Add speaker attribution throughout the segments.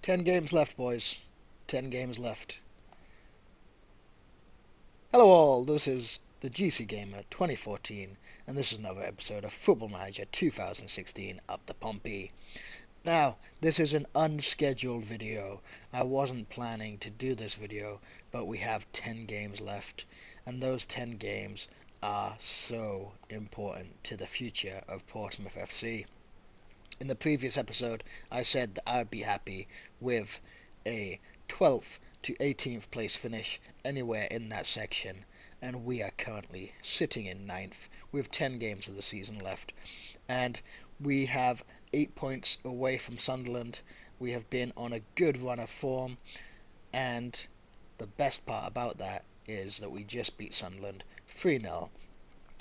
Speaker 1: 10 games left, boys. 10 games left. Hello all, this is the GC Gamer 2014, and this is another episode of Football Manager 2016 Up the Pompey. Now, this is an unscheduled video. I wasn't planning to do this video, but we have 10 games left, and those 10 games are so important to the future of Portsmouth FC. In the previous episode, I said that I would be happy with a 12th to 18th place finish anywhere in that section, and we are currently sitting in 9th with 10 games of the season left, and we have 8 points away from Sunderland. We have been on a good run of form, and the best part about that is that we just beat Sunderland 3-0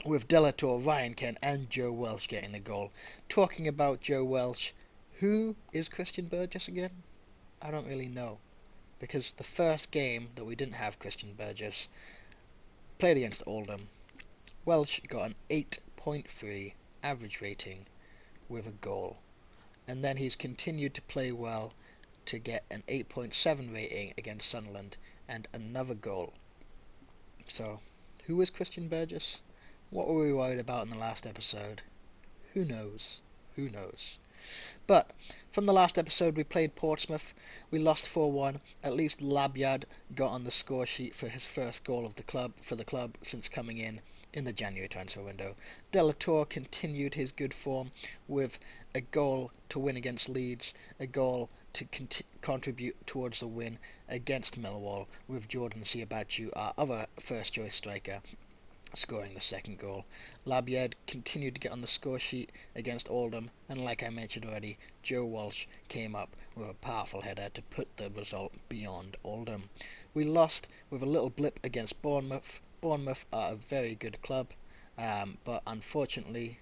Speaker 1: with Delator, Ryan Kent and Joe Welsh getting the goal. Talking about Joe Welsh, who is Christian Burgess again? I don't really know, because the first game that we didn't have Christian Burgess played against Oldham. Welsh got an 8.3 average rating with a goal, and then he's continued to play well to get an 8.7 rating against Sunderland and another goal. So, who is Christian Burgess? What were we worried about in the last episode? Who knows? Who knows? But from the last episode we played Portsmouth. We lost 4-1. At least Labyad got on the score sheet for his first goal of the club since coming in the January transfer window. Delator continued his good form with a goal to win against Leeds, a goal to contribute towards the win against Millwall, with Jordan Siabatu, our other first choice striker, scoring the second goal. Labyad continued to get on the score sheet against Oldham, and like I mentioned already, Joe Walsh came up with a powerful header to put the result beyond Oldham. We lost with a little blip against Bournemouth. Bournemouth are a very good club, but unfortunately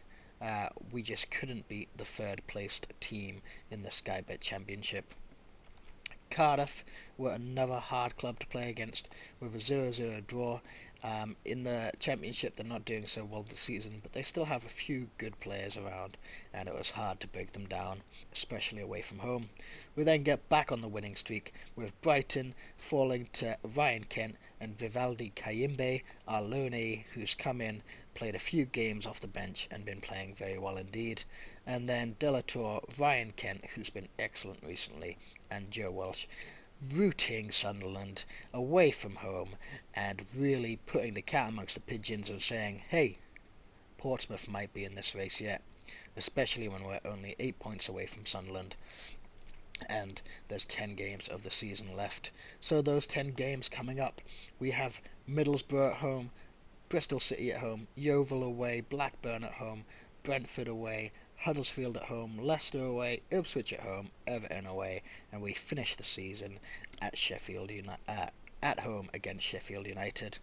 Speaker 1: we just couldn't beat the third placed team in the Sky Bet Championship. Cardiff were another hard club to play against with a 0-0 draw. In the Championship they're not doing so well this season, but they still have a few good players around, and it was hard to break them down, especially away from home. We then get back on the winning streak with Brighton falling to Ryan Kent and Vivaldi Kayimbe, our loanee, who's come in, played a few games off the bench and been playing very well indeed. And then Delator, Ryan Kent, who's been excellent recently, and Joe Welsh rooting Sunderland away from home and really putting the cat amongst the pigeons and saying, hey, Portsmouth might be in this race yet, especially when we're only 8 points away from Sunderland and there's 10 games of the season left. So those 10 games coming up, we have Middlesbrough at home, Bristol City at home, Yeovil away, Blackburn at home, Brentford away, Huddersfield at home, Leicester away, Ipswich at home, Everton away, and we finish the season at at home against Sheffield United.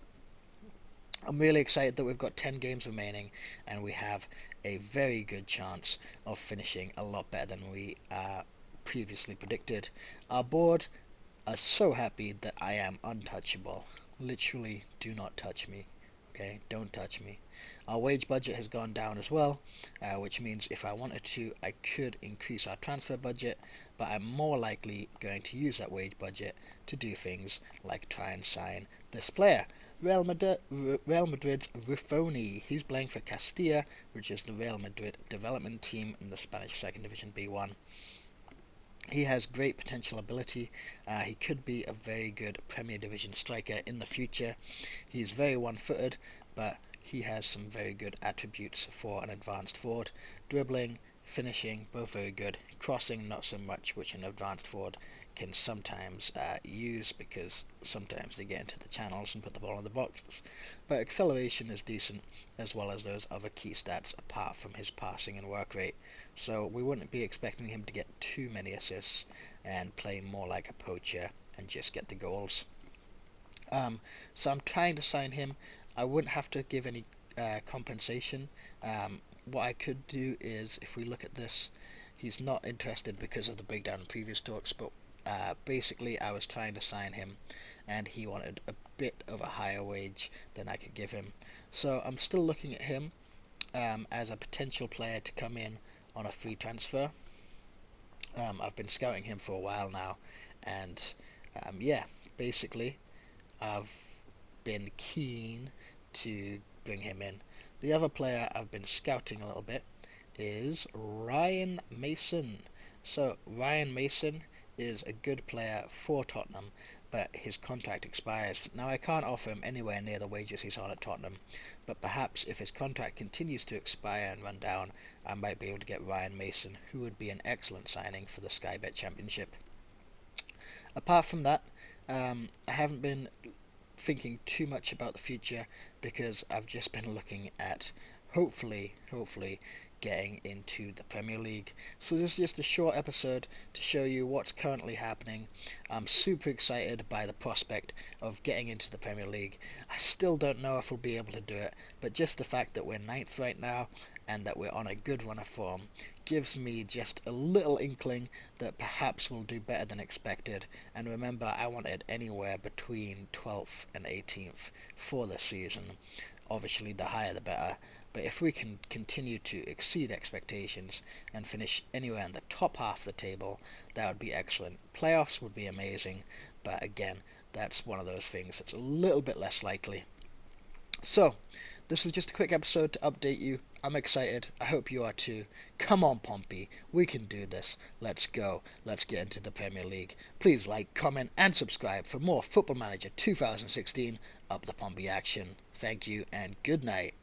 Speaker 1: I'm really excited that we've got 10 games remaining, and we have a very good chance of finishing a lot better than we previously predicted. Our board are so happy that I am untouchable. Literally, do not touch me. Okay, don't touch me. Our wage budget has gone down as well, which means if I wanted to, I could increase our transfer budget, but I'm more likely going to use that wage budget to do things like try and sign this player. Real Madrid's Ruffoni. He's playing for Castilla, which is the Real Madrid development team in the Spanish Second Division B1. He has great potential ability. He could be a very good Premier Division striker in the future. He's very one-footed, but he has some very good attributes for an advanced forward. Dribbling, finishing, both very good. Crossing, not so much, which an advanced forward can sometimes use, because sometimes they get into the channels and put the ball in the box. But acceleration is decent, as well as those other key stats apart from his passing and work rate. So we wouldn't be expecting him to get too many assists and play more like a poacher and just get the goals. So I'm trying to sign him. I wouldn't have to give any compensation. What I could do is, if we look at this, he's not interested because of the breakdown in previous talks, but basically I was trying to sign him and he wanted a bit of a higher wage than I could give him. So I'm still looking at him as a potential player to come in on a free transfer. I've been scouting him for a while now, and yeah, basically I've been keen to bring him in. The other player I've been scouting a little bit is Ryan Mason. So Ryan Mason is a good player for Tottenham, but his contract expires. Now I can't offer him anywhere near the wages he's on at Tottenham, but perhaps if his contract continues to expire and run down, I might be able to get Ryan Mason, who would be an excellent signing for the Sky Bet Championship. Apart from that, I haven't been thinking too much about the future because I've just been looking at hopefully getting into the Premier League. So this is just a short episode to show you what's currently happening. I'm super excited by the prospect of getting into the Premier League. I still don't know if we'll be able to do it, but just the fact that we're ninth right now and that we're on a good run of form gives me just a little inkling that perhaps we'll do better than expected. And remember, I wanted anywhere between 12th and 18th for the season. Obviously, the higher the better. But if we can continue to exceed expectations and finish anywhere in the top half of the table, that would be excellent. Playoffs would be amazing, but again, that's one of those things that's a little bit less likely. So, this was just a quick episode to update you. I'm excited. I hope you are too. Come on, Pompey. We can do this. Let's go. Let's get into the Premier League. Please like, comment, and subscribe for more Football Manager 2016 Up the Pompey action. Thank you, and good night.